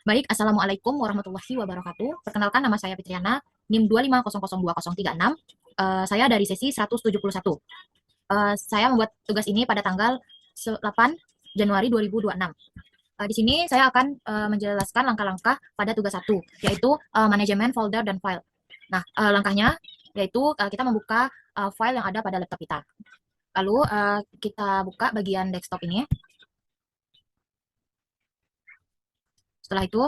Baik, Assalamualaikum warahmatullahi wabarakatuh. Perkenalkan, nama saya Fitriana, NIM 250022036. Saya dari sesi 171. Saya membuat tugas ini pada tanggal 8 Januari 2026. Di sini saya akan menjelaskan langkah-langkah pada tugas 1, yaitu manajemen folder dan file. Nah, langkahnya yaitu kita membuka file yang ada pada laptop kita. Lalu kita buka bagian desktop ini. Setelah itu,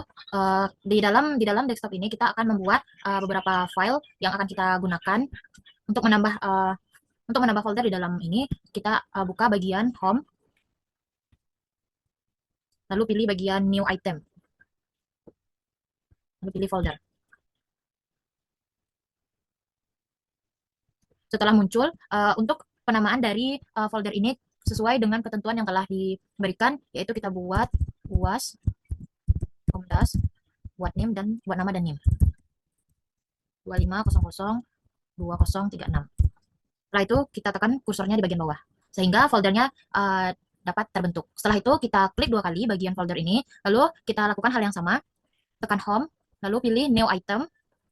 di dalam desktop ini kita akan membuat beberapa file yang akan kita gunakan untuk menambah folder di dalam ini. Kita buka bagian home, lalu pilih bagian new item, lalu pilih folder. Setelah muncul, untuk penamaan dari folder ini sesuai dengan ketentuan yang telah diberikan, yaitu kita buat uas, komdas, buat name dan buat nama dan name. 25002036. Setelah itu kita tekan kursornya di bagian bawah sehingga foldernya dapat terbentuk. Setelah itu kita klik 2 kali bagian folder ini, lalu kita lakukan hal yang sama, tekan home, lalu pilih new item.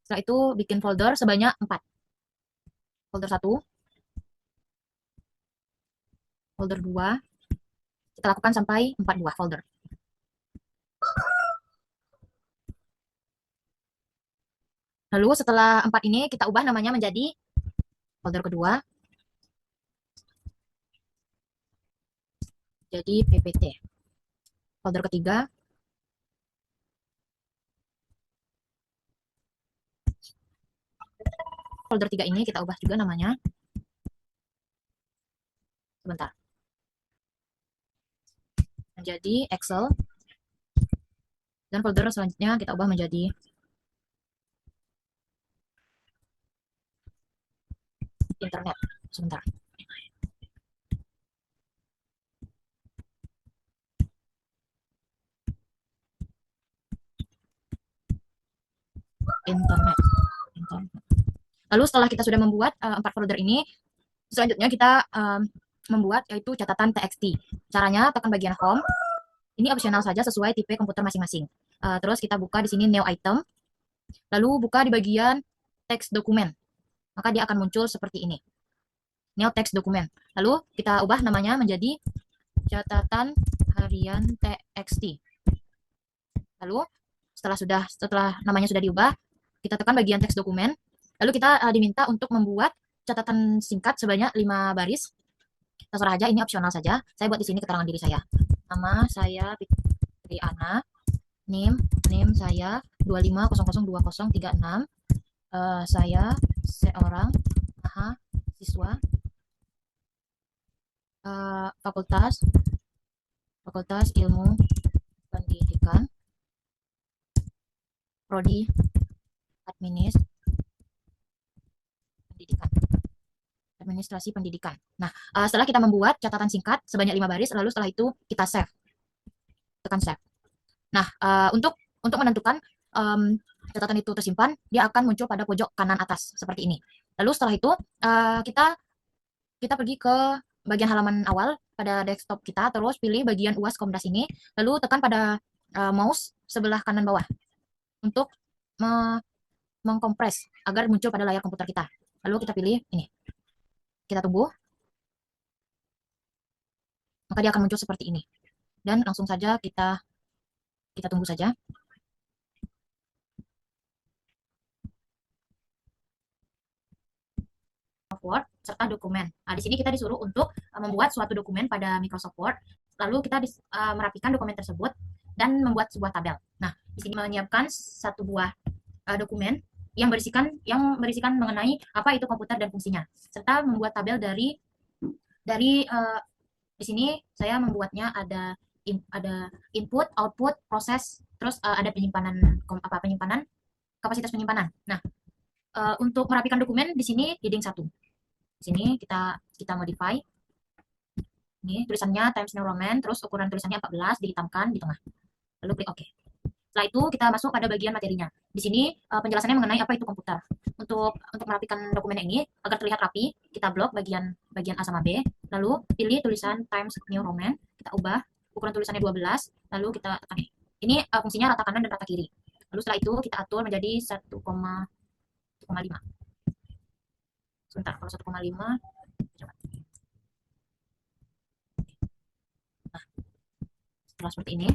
Setelah itu bikin folder sebanyak 4. Folder 1, folder 2, kita lakukan sampai 4 buah folder. Lalu setelah 4 ini kita ubah namanya menjadi folder kedua, jadi PPT. Folder ketiga, folder 3 ini kita ubah juga namanya. Sebentar. Menjadi Excel. Dan folder selanjutnya kita ubah menjadi internet. Sebentar. Internet. Lalu setelah kita sudah membuat 4 folder ini, selanjutnya kita membuat yaitu catatan TXT. Caranya tekan bagian home. Ini opsional saja sesuai tipe komputer masing-masing. Terus kita buka di sini new item. Lalu buka di bagian teks dokumen. Maka dia akan muncul seperti ini. New text dokumen. Lalu kita ubah namanya menjadi catatan harian TXT. Lalu setelah namanya sudah diubah, kita tekan bagian teks dokumen. Lalu kita diminta untuk membuat catatan singkat sebanyak 5 baris. Terserah aja, ini opsional saja. Saya buat di sini keterangan diri saya. Nama saya Fitriana, NIM saya 25002036. Saya seorang mahasiswa Fakultas Ilmu Pendidikan, Prodi Administrasi Pendidikan. Nah, setelah kita membuat catatan singkat sebanyak 5 baris, lalu setelah itu kita save. Tekan save. Nah, untuk menentukan catatan itu tersimpan, dia akan muncul pada pojok kanan atas seperti ini. Lalu setelah itu kita pergi ke bagian halaman awal pada desktop kita, terus pilih bagian uas komdas ini, lalu tekan pada mouse sebelah kanan bawah untuk mengkompres agar muncul pada layar komputer kita. Lalu kita pilih ini. Kita tunggu. Maka dia akan muncul seperti ini. Dan langsung saja kita tunggu saja. Word serta dokumen. Nah, di sini kita disuruh untuk membuat suatu dokumen pada Microsoft Word, lalu kita merapikan dokumen tersebut dan membuat sebuah tabel. Nah, di sini menyiapkan satu buah dokumen yang berisikan mengenai apa itu komputer dan fungsinya, serta membuat tabel dari di sini saya membuatnya ada input, output, proses, terus ada penyimpanan kapasitas penyimpanan. Nah, untuk merapikan dokumen di sini heading 1. Di sini kita modify. Ini tulisannya Times New Roman, terus ukuran tulisannya 14 dihitamkan di tengah. Lalu klik OK. Setelah itu kita masuk pada bagian materinya. Di sini penjelasannya mengenai apa itu komputer. Untuk merapikan dokumen ini agar terlihat rapi, kita blok bagian A sama B, lalu pilih tulisan Times New Roman, kita ubah ukuran tulisannya 12, lalu kita tekan Ini fungsinya rata kanan dan rata kiri. Lalu setelah itu kita atur menjadi 1,5. Sebentar, kalau 1,5 coba. Nah, setelah seperti ini.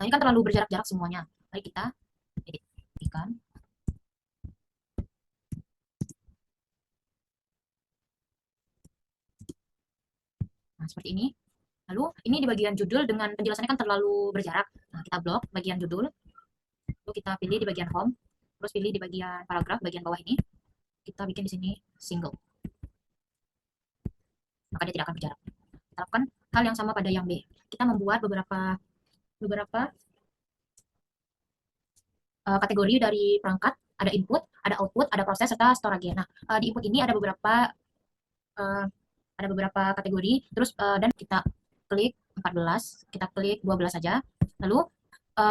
Nah, ini kan terlalu berjarak-jarak semuanya. Mari kita edit ikan. Nah, seperti ini. Lalu ini di bagian judul dengan penjelasannya kan terlalu berjarak. Nah, kita blok bagian judul. Lalu kita pilih di bagian home. Terus pilih di bagian paragraf, bagian bawah ini. Kita bikin di sini single. Maka dia tidak akan berjarak. Kita lakukan hal yang sama pada yang B. Kita membuat beberapa kategori dari perangkat. Ada input, ada output, ada proses, serta storage. Nah, di input ini ada beberapa kategori. Terus dan kita klik 14, kita klik 12 saja. Lalu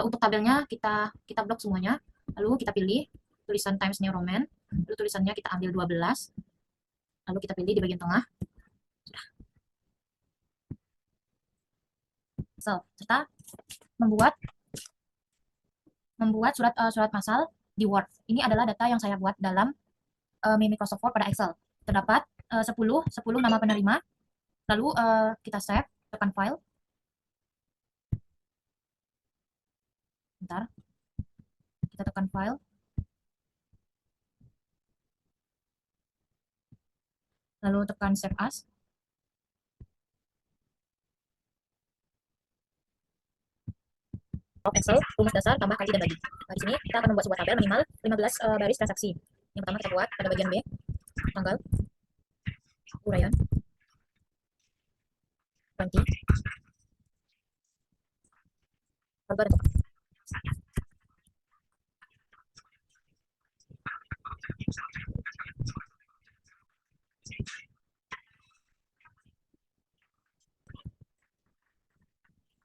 untuk tabelnya kita blok semuanya. Lalu kita pilih tulisan Times New Roman. Lalu tulisannya kita ambil 12. Lalu kita pilih di bagian tengah. Sudah. Serta membuat surat masal di Word. Ini adalah data yang saya buat dalam Microsoft Word pada Excel. Terdapat 10 nama penerima. Lalu kita save, tekan file. Bentar. Kita tekan file. Lalu tekan save as. Excel, rumus dasar, tambah kali dan bagi. Nah, di sini kita akan membuat sebuah tabel minimal 15 baris transaksi. Yang pertama kita buat pada bagian B, tanggal, uraian, 20, harga dan tukang.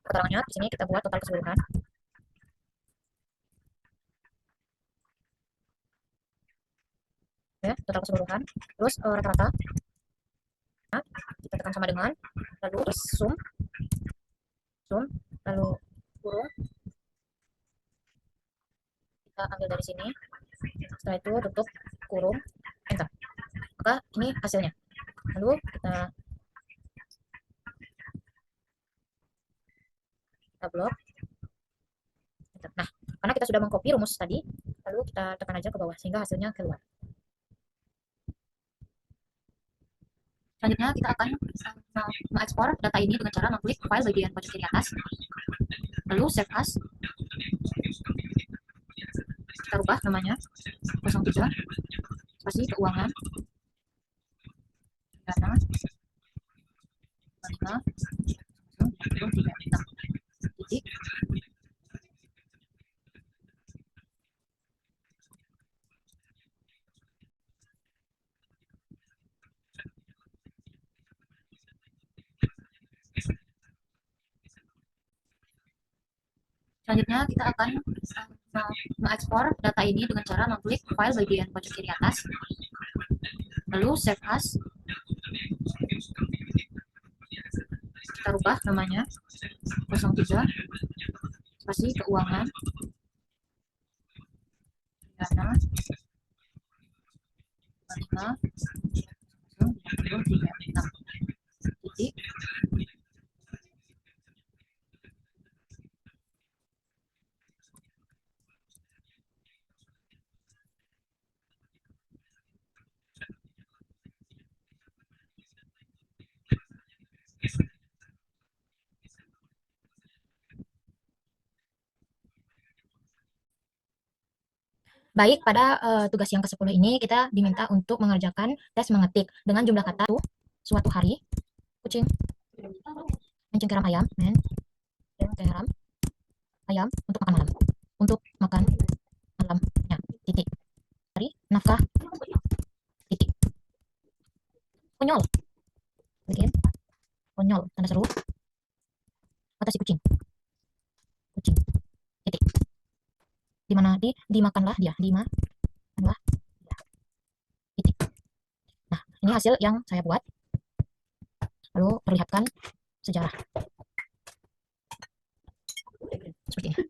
Keterangannya di sini kita buat total keseluruhan. Ya, total keseluruhan. Terus rata-rata. Nah, kita tekan sama dengan. Lalu sum, lalu kurung. Kita ambil dari sini. Setelah itu tutup kurung, enter. Maka ini hasilnya. Lalu kita blok. Nah, karena kita sudah mengcopy rumus tadi, lalu kita tekan aja ke bawah sehingga hasilnya keluar. Selanjutnya kita akan mengekspor data ini dengan cara mengklik file bagian pojok kiri atas, lalu save as. Kita rubah namanya 03 spasi keuangan dana 5 titik. Selanjutnya kita akan mengekspor data ini dengan cara mengklik file bagian pojok kiri atas, lalu save as. Kita rubah namanya 03 spasi keuangan dana 5 titik. Baik, pada tugas yang ke-10 ini kita diminta untuk mengerjakan tes mengetik dengan jumlah kata suatu hari, kucing, mencengkeram ayam, mencengkeram ayam untuk makan malam. Untuk makan malamnya, titik. Hari, nafkah, titik. Konyol, bikin konyol, tanda seru. Kata si kucing, kucing, titik. Dimana dimakanlah dia, dimakanlah dia, titik. Nah, ini hasil yang saya buat. Lalu perlihatkan sejarah. seperti ini.